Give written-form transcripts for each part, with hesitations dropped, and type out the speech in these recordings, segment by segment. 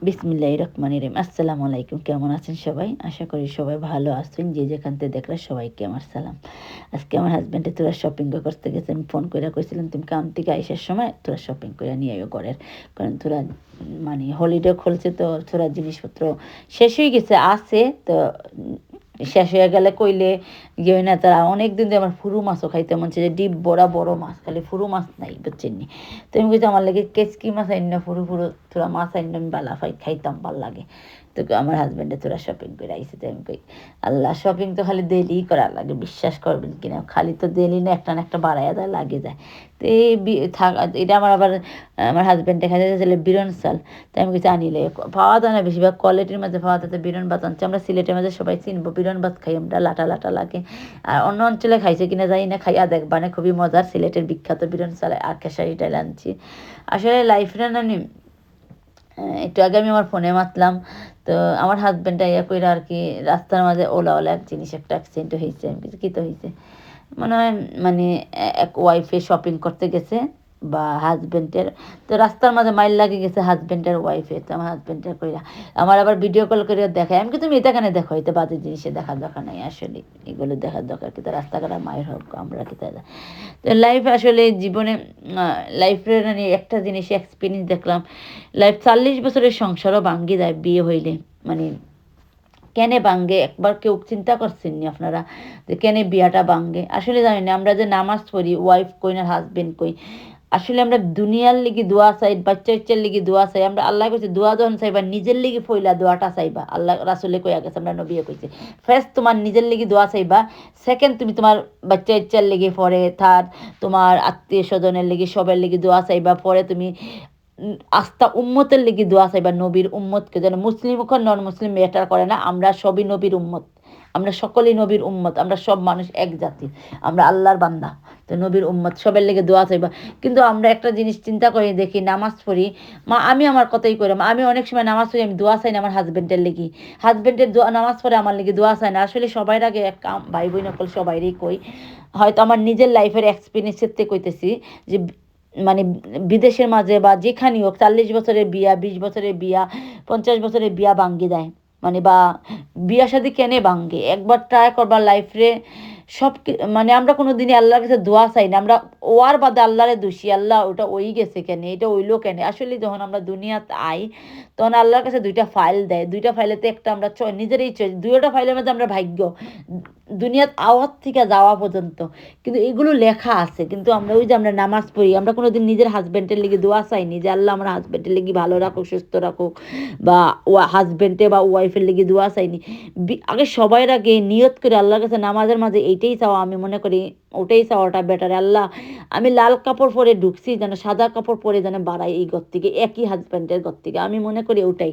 বিসমিল্লাহির রহমানির রহিম। আসসালামু আলাইকুম। কেমন আছেন সবাই? আশা করি সবাই ভালো আছেন। যে যেখান থেকে দেখলে সবাইকে আমার সালাম। আজকে আমার হাজব্যান্ডে তোরা শপিং করতে গেছে। আমি ফোন কইরা কইছিলাম তুমি কাম থেকে আইসার সময় তোরা শপিং কইরা নিয়ে আইও ঘরের। কারণ তোরা মানে হলিডে খুলছে তো তোরা জিনিসপত্র শেষ হয়ে গেছে আছে তো শেষ হয়ে গেলে কইলে ইয়ে হয় না তারা অনেকদিন ধরে আমার ফুরু মাছও খাইতে মন চায় যে ডিপ বড়া বড় মাছ খালি ফুরু মাছ নাই বুঝছেন নি। তো আমি কইছি আমার লাগে কেচকি মাছ আইন ফুরু ফুরু তোরা মাছ আইন আমি বালা খাইতাম ভাল লাগে। তো আমার হাজব্যান্ডে তোরা শপিং করে আইসে তো আমি কই আল্লাহ শপিং তো খালি ডেলি করার লাগে বিশ্বাস করবেন কিনা খালি তো ডেলি না একটা বাড়াইয়া দেয় লাগে যায়। তো এই এটা আমার আবার আমার হাজব্যান্ড দেখা যাচ্ছে বিরন চাল। তাই আমি কিছু আনিলে পাওয়া যায় না বেশিরভাগ কোয়ালিটির মাঝে পাওয়া যাচ্ছে বিরন ভাত আনছে আমরা সিলেটের মাঝে সবাই চিনবো বিরন ভাত খাই আমরা লাটা লাটা লাগে। আর অন্য অঞ্চলে খাইছে কিনা যাই না খাইয়া দেখবানে খুবই মজার সিলেটের বিখ্যাত বিরন চাল আর খেসারিটাই আনছি। আসলে লাইফটা না একটু আগে আমি আমার ফোনে মাতলাম তো আমার হাজব্যান্ড ইয়া কইরা আর কি রাস্তার মাঝে ওলা ওলা এক জিনিস একটা অ্যাক্সিডেন্ট হয়েছে আমি কিছু কী তো হয়েছে মনে হয় মানে এক ওয়াইফে শপিং করতে গেছে বা হাজব্যান্ডের তো রাস্তার মাঝে মাইল লাগে গেছে হাজব্যান্ডের ওয়াইফে তো আমার হাজব্যান্ডের কইরা আমার আবার ভিডিও কল করে দেখায় আমি কি তুমি এটা কেন দেখো এটা বাজে জিনিসে দেখার দরকার নাই আসলে এগুলো দেখার দরকার কিন্তু রাস্তাঘাট মায়ের হোক আমরা কি তাই তো লাইফ আসলে জীবনে লাইফের একটা জিনিস এক্সপিরিয়েন্স দেখলাম লাইফ 40 বছরের সংসারও ভাঙ্গি যায় বিয়ে হইলে মানে কেনে ভাঙ্গে একবার কেউ চিন্তা করছেন নি আপনারা যে কেনে বিয়াটা ভাঙ্গে আসলে জানি না আমরা যে নামাজ পড়ি ওয়াইফ কই না হাজবেন্ড কই আসলে আমরা দুনিয়ার লিগি দোয়া চাই বাচ্চা ইচ্চার লিগি দোয়া চাই আমরা আল্লাহ কইছে দোয়া যখন চাইবা নিজের লিগি ফইলা দোয়াটা চাইবা আল্লাহ রাসুলে কইয়া গেছে আমরা নবীও কইছে ফার্স্ট তোমার নিজের লিগি দোয়া চাইবা সেকেন্ড তুমি তোমার বাচ্চা ইচ্চার লিগি পরে থার্ড তোমার আত্মীয় স্বজনের লিগি সবের লিগি দোয়া চাইবা পরে তুমি আস্থা উম্মতের লিগি দোয়া চাইবা নবীর উম্মতকে যেন মুসলিম হোক নন মুসলিম ম্যাটার করে না আমরা সবই নবীর উম্মত আমরা সকলেই নবীর উম্মত আমরা সব মানুষ এক জাতি আমরা আল্লাহর বান্দা তো নবীর উম্মত সবের লেগে দোয়া চাইবা কিন্তু আমরা একটা জিনিস চিন্তা করি দেখি নামাজ পড়ি মা আমি আমার কথাই করি মা আমি অনেক সময় নামাজ পড়ি আমি দোয়া চাই না আমার হাজব্যান্ডের লেগে হাজব্যান্ডের দোয়া নামাজ পড়ে আমার লেগে দোয়া চাই না আসলে সবাই আগে এক ভাই বোন নকল সবাইরই কই হয়তো আমার নিজের লাইফের এক্সপিরিয়েন্সের থেকে কইতেছি যে মানে বিদেশের মাঝে বা যেখানেই হোক 40 বছরের বিয়া 20 বছরের বিয়া 50 বছরের বিয়া ভাঙ্গি দেয় মানে বা বিয়া শাদী কেনে ভাঙ্গে একবার ট্রাই করবার লাইফে সব মানে আমরা কোনো দিনই আল্লাহর কাছে দোয়া চাই না আমরা ওয়ার বাদে আল্লাহরে দোষী আল্লাহ ওটা ওই গেছে কেন এটা ওইলো কেন আসলে যখন আমরা দুনিয়াতে আই তখন আল্লাহর কাছে দুইটা ফাইল দেয় দুইটা ফাইলেতে একটা আমরা নিজেরই দুইটা ফাইলের মধ্যে আমরা ভাগ্য দুনিয়াত আওয়াজ থেকে যাওয়া পর্যন্ত কিন্তু এগুলো লেখা আছে কিন্তু আমরা ওই যে আমরা নামাজ পড়ি আমরা কোনো দিন নিজের হাজব্যান্ডের লিগে দোয়া চাইনি যে আল্লাহ আমার হাজব্যান্ডের লিগে ভালো রাখুক সুস্থ রাখুক বা হাজব্যান্ডে বা ওয়াইফের লিগে দোয়া চাইনি আগে সবার আগে নিয়ত করে আল্লাহর কাছে নামাজের মাঝে এইটাই চাওয়া আমি মনে করি ওটাই চাওয়াটা বেটার আল্লাহ আমি লাল কাপড় পরে ঢুকছি যেন সাদা কাপড় পরে যেন বাড়াই এই ঘর থেকে একই হাজব্যান্ডের ঘর থেকে আমি মনে করি ওটাই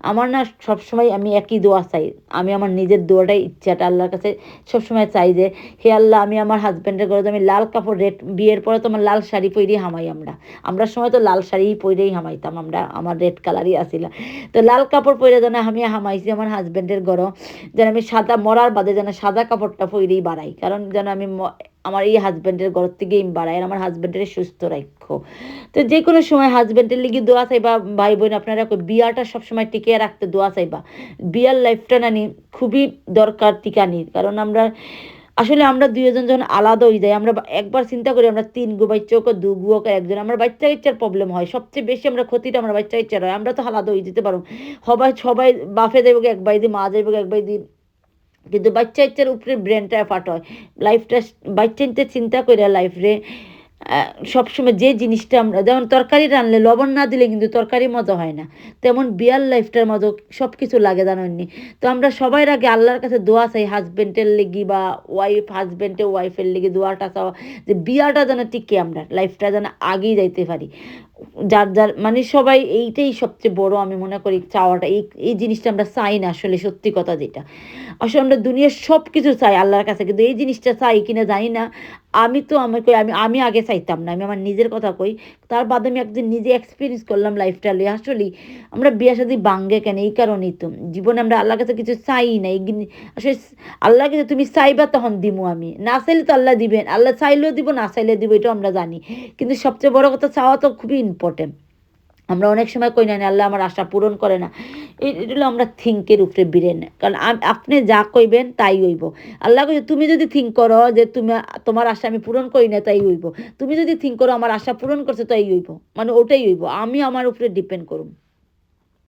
আমার না সবসময় আমি একই দোয়া চাই আমি আমার নিজের দোয়াটাই ইচ্ছাটা আল্লাহর কাছে সবসময় চাই যে হে আল্লাহ আমি আমার হাজব্যান্ডের ঘরে আমি লাল কাপড় বিয়ের পরে তো আমার লাল শাড়ি পরেই হামাই আমরা সময় তো লাল শাড়ি পরেই হামাইতাম আমরা আমার রেড কালারই আসিল তো লাল কাপড় পরে যেন আমি হামাইছি আমার হাজব্যান্ডের ঘরও যেন আমি সাদা মরার বাদে যেন সাদা কাপড়টা পরেই বাড়াই কারণ যেন আমি আমার এই হাজব্যান্ডের ঘর থেকেই বাড়াই আর আমার হাজব্যান্ডের সুস্থ রাখো তো যে কোনো সময় হাজব্যান্ডের লিগে দোয়া চাইবা ভাই বোন আপনারা বিয়াটা সবসময় টিকিয়ে রাখতে দোয়া চাইবা বিয়ার লাইফটা নানি খুবই দরকার টিকানির কারণ আমরা আসলে আমরা দুইজন যখন আলাদা হয়ে যাই আমরা একবার চিন্তা করি আমরা 3 গো বাচ্চা হোক 2 গো হোক একজন আমার বাচ্চা ইচ্ছার প্রবলেম হয় সবচেয়ে বেশি আমরা ক্ষতিটা আমরা বাচ্চা ইচ্ছার হয় আমরা তো আলাদা হয়ে যেতে পারো সবাই সবাই বাফে দেবো এক বাই দি মা যাইব এক বাই দি কিন্তু বাচ্চা ইচ্ছার উপরে ব্রেনটা ফাট হয় লাইফটা বাচ্চা চিন্তা করে লাইফরে সবসময় যে জিনিসটা আমরা যেমন তরকারি রানলে লবণ না দিলে কিন্তু তরকারি মজা হয় না তেমন বিয়ার লাইফটার মতো সব কিছু লাগে জানেননি তো আমরা সবাই আগে আল্লাহর কাছে দোয়া চাই হাজব্যান্ডের লেগি বা ওয়াইফের লেগে দোয়াটা চাওয়া যে বিয়াটা যেন টিকে আমরা লাইফটা যেন আগেই যাইতে পারি যার যার মানে সবাই এইটাই সবচেয়ে বড় আমি মনে করি চাওয়াটা এই জিনিসটা আমরা চাই না আসলে সত্যি কথা যেটা আসলে আমরা দুনিয়ার সব কিছু চাই আল্লাহর কাছে কিন্তু এই জিনিসটা চাই কিনা জানি না আমি তো আমি কই আমি আগে চাইতাম না আমি আমার নিজের কথা কই তার বাদে আমি একদিন নিজে এক্সপিরিয়েন্স করলাম লাইফটা লিয়ে আসলে আমরা বিয়ে শাদী ভাঙ্গে কেন এই কারণেই তো জীবনে আমরা আল্লাহর কাছে কিছু চাই না আসলে আল্লাহর কাছে তুমি চাইবা তখন দিমু আমি না চাইলে তো আল্লাহ দিবেন আল্লাহ চাইলেও দিব না চাইলে দিব এটাও আমরা জানি কিন্তু সবচেয়ে বড় কথা চাওয়া তো খুবই ইম্পর্টেন্ট আমরা অনেক সময় কই না আল্লাহ আমার আশা পূরণ করে না। এটা হলো আমরা থিঙ্কের উপরে বিরেন। কারণ আপনি যা কইবেন তাই হইব। আল্লাহ কইছে তুমি যদি থিঙ্ক করো যে তোমার আশা আমি পূরণ করি না তাই হইব। তুমি যদি থিঙ্ক করো আমার আশা পূরণ করছে তাই হইব। মানে ওটাই হইব। আমি আমার উপরে ডিপেন্ড করুম।